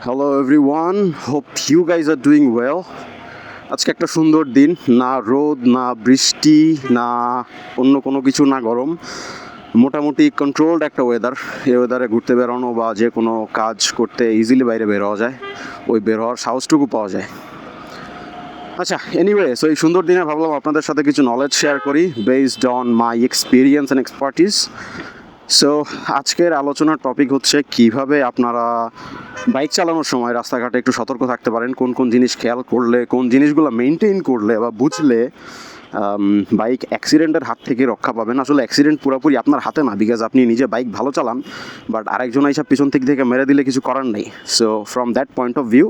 Hello everyone, hope you guys are doing well. আজকে একটা সুন্দর দিন, না রোদ না বৃষ্টি না অন্য কোনো কিছু, না গরম, মোটামুটি কন্ট্রোলড একটা ওয়েদার। এই ওয়েদারে ঘুরতে বেরোনো বা যে কোনো কাজ করতে ইজিলি বাইরে বের হওয়া যায়, ওই বের হওয়ার সাহসটুকু পাওয়া যায়। আচ্ছা, এনিওয়ে, সো এই সুন্দর দিনে ভাবলাম আপনাদের সাথে কিছু নলেজ শেয়ার করি based on my experience and expertise. So আজকের আলোচনার টপিক হচ্ছে কিভাবে আপনারা বাইক চালানোর সময় রাস্তাঘাটে একটু সতর্ক থাকতে পারেন, কোন কোন জিনিস খেয়াল করলে, কোন জিনিসগুলো মেনটেন করলে বা বুঝলে বাইক অ্যাক্সিডেন্টের হাত থেকে রক্ষা পাবেন। আসলে অ্যাক্সিডেন্ট পুরোপুরি আপনার হাতে না, বিকজ আপনি নিজে বাইক ভালো চালান, বাট আরেকজন এসব পিছন থেকে মেরে দিলে কিছু করার নেই। So from that point of view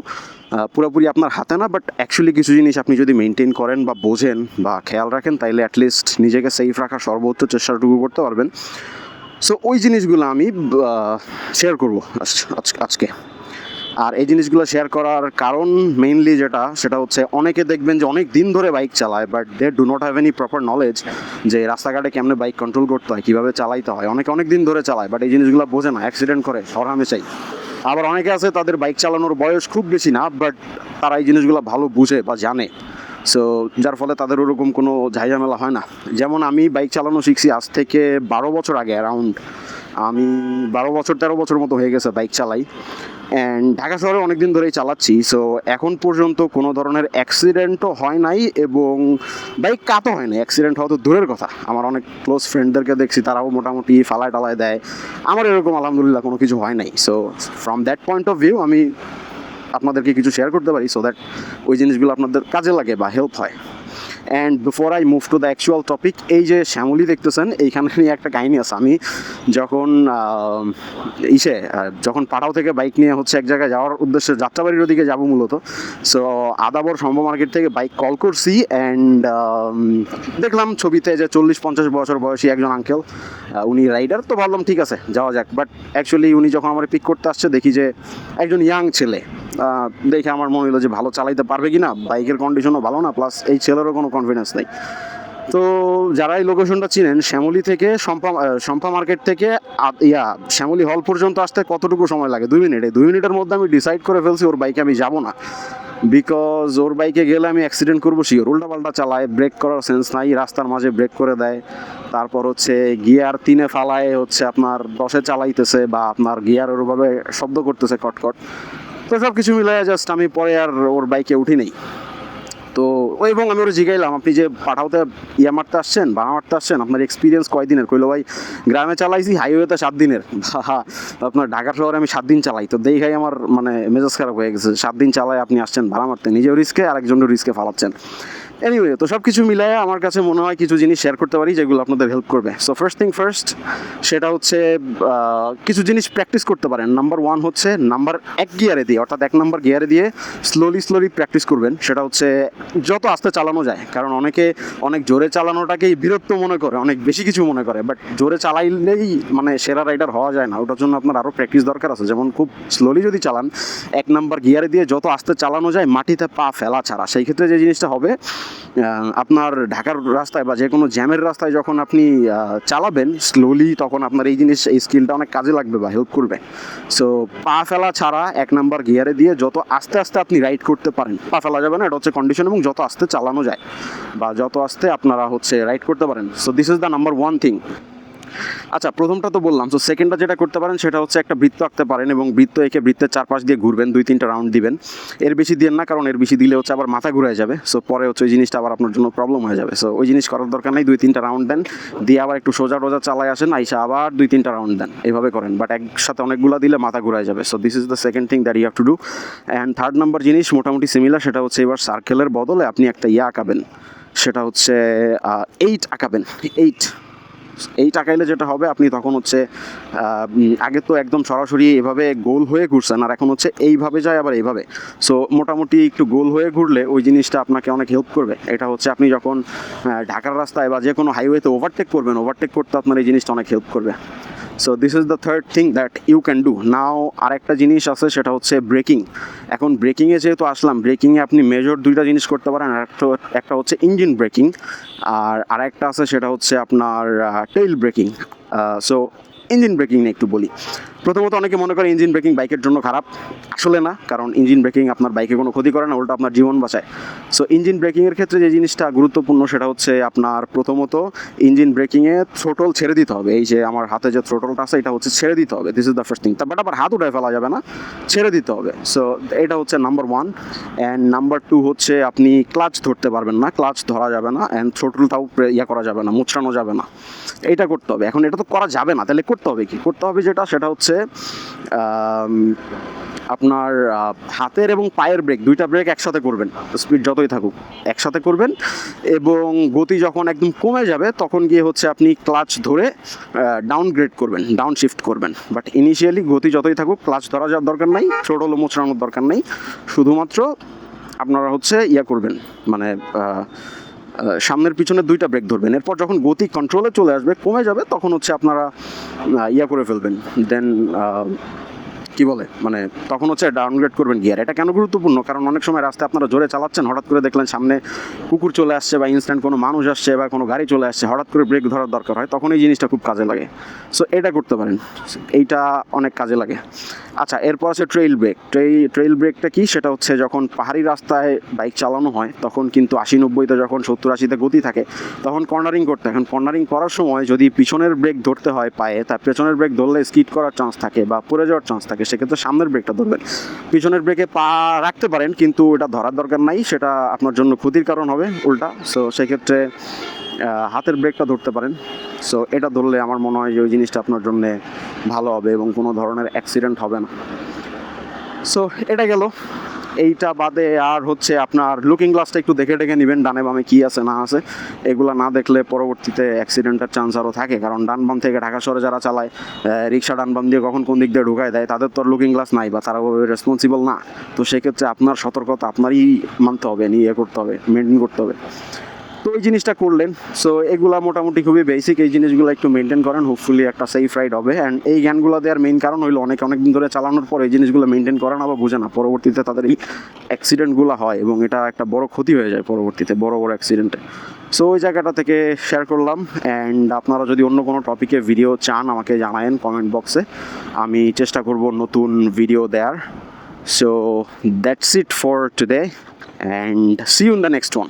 পুরোপুরি আপনার হাতে না, বাট অ্যাকচুয়ালি কিছু জিনিস আপনি যদি মেনটেন করেন বা বোঝেন বা খেয়াল রাখেন, তাইলে অ্যাটলিস্ট নিজেকে সেফ রাখার সর্বোচ্চ চেষ্টাটুকু করতে পারবেন। সো ওই জিনিসগুলো আমি শেয়ার করবো আজকে। আর এই জিনিসগুলো শেয়ার করার কারণ মেইনলি সেটা হচ্ছে অনেকে দেখবেন যে অনেক দিন ধরে বাইক চালায়, but they do not have any proper knowledge যে রাস্তাঘাটে কেমনে বাইক কন্ট্রোল করতে হয়, কীভাবে চালাইতে হয়। অনেক দিন ধরে চালায়, বাট এই জিনিসগুলো বোঝে না, অ্যাক্সিডেন্ট করে হরহামেশাই। আবার অনেকে আছে তাদের বাইক চালানোর বয়স খুব বেশি না, বাট তারা এই জিনিসগুলো ভালো বুঝে বা জানে। সো যার ফলে তাদের ওরকম কোনো ঝামেলা হয় না। যেমন আমি বাইক চালানো শিখছি আজ থেকে 12 বছর আগে, অ্যারাউন্ড আমি 13 বছর মতো হয়ে গেছে বাইক চালাই, অ্যান্ড ঢাকা শহরে অনেক দিন ধরেই চালাচ্ছি। সো এখন পর্যন্ত কোনো ধরনের অ্যাক্সিডেন্টও হয় নাই, এবং বাইক কাতও হয় না। অ্যাক্সিডেন্ট হওয়া তো দূরের কথা, আমার অনেক ক্লোজ ফ্রেন্ডদেরকে দেখছি তারাও মোটামুটি ফালায় টালায় দেয়, আমার এরকম আলহামদুলিল্লাহ কোনো কিছু হয় নাই। So from that point of view আমি আপনাদেরকে কিছু শেয়ার করতে পারি, সো দ্যাট ওই জিনিসগুলো আপনাদের কাজে লাগে বা হেল্প হয়। And before I move to the actual topic, এই যে শ্যামলী দেখতেছেন, এইখানে নিয়ে একটা কাহিনী আছে। আমি যখন যখন পাড়াও থেকে বাইক নিয়ে এক জায়গায় যাওয়ার উদ্দেশ্যে যাত্রাবাড়ির ওদিকে যাবো মূলত, সো আদাবর সম্ভব মার্কেট থেকে বাইক কল করছি, অ্যান্ড দেখলাম ছবিতে যে 40-50 বছর বয়সী একজন আঙ্কেল, উনি রাইডার, তো ভাবলাম ঠিক আছে যাওয়া যাক। বাট অ্যাকচুয়ালি উনি যখন আমার পিক করতে আসছে, দেখি যে একজন ইয়াং ছেলে। দেখে আমার মনে হলো যে ভালো চালাইতে পারবে কি না, বাইকের কন্ডিশনও ভালো না, প্লাস এই ছেলেরও কোনো কনফিডেন্স নেই। তো যারা এই লোকেশনটা চিনেন, শ্যামলী থেকে শম্পা মার্কেট থেকে শ্যামলী হল পর্যন্ত আসতে কতটুকু সময় লাগে? 2 মিনিট। এই 2 মিনিটের মধ্যে আমি ডিসাইড করে ফেলছি ওর বাইকে আমি যাবো না, বিকজ ওর বাইকে গেলে আমি অ্যাক্সিডেন্ট করবো শিওর। উল্টাপাল্টা চালায়, ব্রেক করার সেন্স নাই, রাস্তার মাঝে ব্রেক করে দেয়, তারপর গিয়ার 3-এ ফালায় আপনার 10-এ চালাইতেছে, বা আপনার গিয়ার ওরভাবে শব্দ করতেছে কটকট। তো সব কিছু মিলাই জাস্ট আমি পরে আর ওর বাইকে উঠি নেই। তো এবং আমি ওরা জিগাইলাম, আপনি যে পাঠাওতে মারতে আসছেন, ভাড়া মারতে আসছেন, আপনার এক্সপিরিয়েন্স কয়দিনের? কইলো ভাই গ্রামে চালাইছি, হাইওয়েতে 7 দিনের। আপনার ঢাকার শহরে আমি 7 দিন চালাই। তো দেখাই আমার মেজাজ খারাপ হয়ে গেছে, 7 দিন চালাই আপনি আসছেন ভাড়া মারতে, নিজেও রিস্কে আরেকজনের রিস্কে ফালাচ্ছেন। এনিওয়ে, তো সব কিছু মিলায় আমার কাছে মনে হয় কিছু জিনিস শেয়ার করতে পারি যেগুলো আপনাদের হেল্প করবে। সো ফার্স্ট থিং ফার্স্ট, সেটা কিছু জিনিস প্র্যাকটিস করতে পারেন। নাম্বার 1 নাম্বার 1 গিয়ারে দিয়ে, অর্থাৎ 1 নাম্বার গিয়ারে দিয়ে স্লোলি প্র্যাকটিস করবেন। সেটা যত আস্তে চালানো যায়, কারণ অনেকে অনেক জোরে চালানোটাকেই বীরত্ব মনে করে, অনেক বেশি কিছু মনে করে, বাট জোরে চালাইলেই সেরা রাইডার হওয়া যায় না। ওটার জন্য আপনার আরও প্র্যাকটিস দরকার আছে। যেমন খুব স্লোলি যদি চালান, 1 নাম্বার গিয়ারে দিয়ে যত আস্তে চালানো যায় মাটিতে পা ফেলা ছাড়া, সেই ক্ষেত্রে যে জিনিসটা হবে, আপনার ঢাকার রাস্তায় বা যে কোনো জ্যামের রাস্তায় যখন আপনি চালাবেন স্লোলি, তখন আপনার এই স্কিলটা অনেক কাজে লাগবে বা হেল্প করবে। সো পা ফেলা ছাড়া 1 নাম্বার গিয়ারে দিয়ে যত আস্তে আস্তে আপনি রাইড করতে পারেন, পা ফেলা যাবে না, এটা কন্ডিশন, এবং যত আস্তে চালানো যায় বা যত আস্তে আপনারা রাইড করতে পারেন। So this is the number 1 thing. আচ্ছা, প্রথমটা তো বললাম। সো সেকেন্ডটা যেটা করতে পারেন সেটা একটা বৃত্ত আঁকতে পারেন, এবং বৃত্ত এঁকে বৃত্তের চারপাশ দিয়ে ঘুরবেন, 2-3টা রাউন্ড দিবেন। এর বেশি দিন না, কারণ এর বেশি দিলে আবার মাথা ঘুরে যাবে। সো পরে ওই জিনিসটা আবার আপনার জন্য প্রবলেম হয়ে যাবে। সো ওই জিনিস করার দরকার নেই। 2-3টা রাউন্ড দেন, দিয়ে আবার একটু সোজা চালায় আসেন, আইসা আবার 2-3টা রাউন্ড দেন, এইভাবে করেন। বাট একসাথে অনেকগুলো দিলে মাথা ঘুরে যাবে। So this is the second thing that you have to do. And third number জিনিস মোটামুটি সিমিলার, সেটা এবার সার্কেলের বদলে আপনি একটা আঁকাবেন। সেটা 8 আঁকাবেন। 8 আঁকাইলে যেটা হবে, আপনি তখন আগে তো একদম সরাসরি এভাবে গোল হয়ে ঘুরছেন, আর এখন এইভাবে যায় আবার এইভাবে। সো মোটামুটি একটু গোল হয়ে ঘুরলে ওই জিনিসটা আপনাকে অনেক হেল্প করবে। এটা আপনি যখন ঢাকার রাস্তায় বা যে কোনো হাইওয়েতে ওভারটেক করবেন, ওভারটেক করতে আপনার এই জিনিসটা অনেক হেল্প করবে। So this is the third thing that you can do. Now আরেকটা জিনিস আছে, সেটা ব্রেকিং। এখন ব্রেকিংয়ে যেহেতু আসলাম, ব্রেকিংয়ে আপনি মেজর 2টা জিনিস করতে পারেন। একটা ইঞ্জিন ব্রেকিং, আর আরেকটা আছে সেটা আপনার tail breaking. So engine breaking নিয়ে একটু বলি। প্রথমত অনেকে মনে করে ইঞ্জিন ব্রেকিং বাইকের জন্য খারাপ, আসলে না, কারণ ইঞ্জিন ব্রেকিং আপনার বাইকে কোনো ক্ষতি করে না, উল্টো আপনার জীবন বাঁচায়। সো ইঞ্জিন ব্রেকিংয়ের ক্ষেত্রে যে জিনিসটা গুরুত্বপূর্ণ সেটা হচ্ছে আপনার প্রথমত ইঞ্জিন ব্রেকিংয়ে থ্রোটল ছেড়ে দিতে হবে। এই যে আমার হাতে যে থ্রোটলটা আছে এটা হচ্ছে ছেড়ে দিতে হবে, this is the first thing. But আবার হাত উঠায় ফেলা যাবে না, ছেড়ে দিতে হবে। সো এটা হচ্ছে নাম্বার 1। অ্যান্ড নাম্বার 2 হচ্ছে আপনি ক্লাচ ধরতে পারবেন না, ক্লাচ ধরা যাবে না, অ্যান্ড থ্রোটলটাও ইয়া করা যাবে না, মুচড়ানো যাবে না। এইটা করতে হবে। এখন এটা তো করা যাবে না, তাহলে করতে হবে কি? করতে হবে সেটা হচ্ছে আপনার হাতের এবং পায়ের ব্রেক, দুইটা ব্রেক একসাথে করবেন, স্পিড যতই থাকুক একসাথে করবেন, এবং গতি যখন একদম কমে যাবে তখন গিয়ে হচ্ছে আপনি ক্লাচ ধরে ডাউনগ্রেড করবেন, ডাউন শিফট করবেন। বাট ইনিশিয়ালি গতি যতই থাকুক ক্লাচ ধরা যাওয়ার দরকার নাই, থ্রোটলও মোচড়ানোর দরকার নেই, শুধুমাত্র আপনারা হচ্ছে ইয়া করবেন, মানে সামনের পিছনে দুইটা ব্রেক ধরবেন। এরপর যখন গতি কন্ট্রোলে চলে আসবে, কমে যাবে, তখন হচ্ছে আপনারা ইয়া করে ফেলবেন, দেন কি বলে, মানে তখন হচ্ছে ডাউনগ্রেড করবেন গিয়ার। এটা কেন গুরুত্বপূর্ণ? কারণ অনেক সময় রাস্তায় আপনারা জোরে চালাচ্ছেন, হঠাৎ করে দেখলেন সামনে কুকুর চলে আসছে বা ইনস্ট্যান্ট কোনো মানুষ আসছে বা কোনো গাড়ি চলে আসছে, হঠাৎ করে ব্রেক ধরার দরকার হয়, তখন এই জিনিসটা খুব কাজে লাগে। সো এটা করতে পারেন, এইটা অনেক কাজে লাগে। আচ্ছা, এরপর আছে ট্রেইল ব্রেক। ট্রেইল ব্রেকটা কি? সেটা হচ্ছে যখন পাহাড়ি রাস্তায় বাইক চালানো হয় তখন কিন্তু 80-90-তে, যখন 70-80-তে গতি থাকে তখন কর্নারিং করতে হয়। এখন কর্নারিং করার সময় যদি পিছনের ব্রেক ধরতে হয় পায়ে, তার পেছনের ব্রেক ধরলে স্কিড করার চান্স থাকে বা পড়ে যাওয়ার চান্স থাকে, সেক্ষেত্রে সামনের ব্রেকটা ধরবেন। পিছনের ব্রেকে পা রাখতে পারেন কিন্তু এটা ধরার দরকার নাই, সেটা আপনার জন্য ক্ষতির কারণ হবে উল্টা। সো সেক্ষেত্রে হাতের ব্রেকটা ধরতে পারেন। সো এটা ধরলে আমার মনে হয় যে ওই জিনিসটা আপনার জন্য ভালো হবে এবং কোনো ধরনের অ্যাক্সিডেন্ট হবে না। সো এটা গেল। এইটা বাদে আর হচ্ছে আপনার লুকিং গ্লাসটা একটু দেখে নেবেন, ডানে বামে কী আছে না আছে। এগুলো না দেখলে পরবর্তীতে অ্যাক্সিডেন্টের চান্স আরও থাকে, কারণ ডান বাম থেকে ঢাকা শহরে যারা চালায় রিক্সা ডান বাম দিয়ে কখন কোন দিক দিয়ে ঢুকায় দেয়, তাদের তো আর লুকিং গ্লাস নাই বা তারা রেসপন্সিবল না। তো সেক্ষেত্রে আপনার সতর্কতা আপনারই মানতে হবে, নিয়ে করতে হবে, মেনটেন করতে হবে। তো এই জিনিসটা করলেন। সো এগুলা মোটামুটি খুবই বেসিক, এই জিনিসগুলো একটু মেনটেন করেন, হোপফুলি একটা সেফ রাইড হবে। অ্যান্ড এই জ্ঞানগুলো দেওয়ার মেইন কারণ হইলো অনেক দিন ধরে চালানোর পর এই জিনিসগুলো মেনটেন করে না বা বুঝে না, পরবর্তীতে তাদের এই অ্যাক্সিডেন্টগুলো হয় এবং এটা একটা বড় ক্ষতি হয়ে যায় পরবর্তীতে, বড় অ্যাক্সিডেন্টে। সো ওই জায়গাটা থেকে শেয়ার করলাম। অ্যান্ড আপনারা যদি অন্য কোনো টপিকে ভিডিও চান আমাকে জানায়েন কমেন্ট বক্সে, আমি চেষ্টা করব নতুন ভিডিও দেওয়ার। So that's it for today and see you in the next one.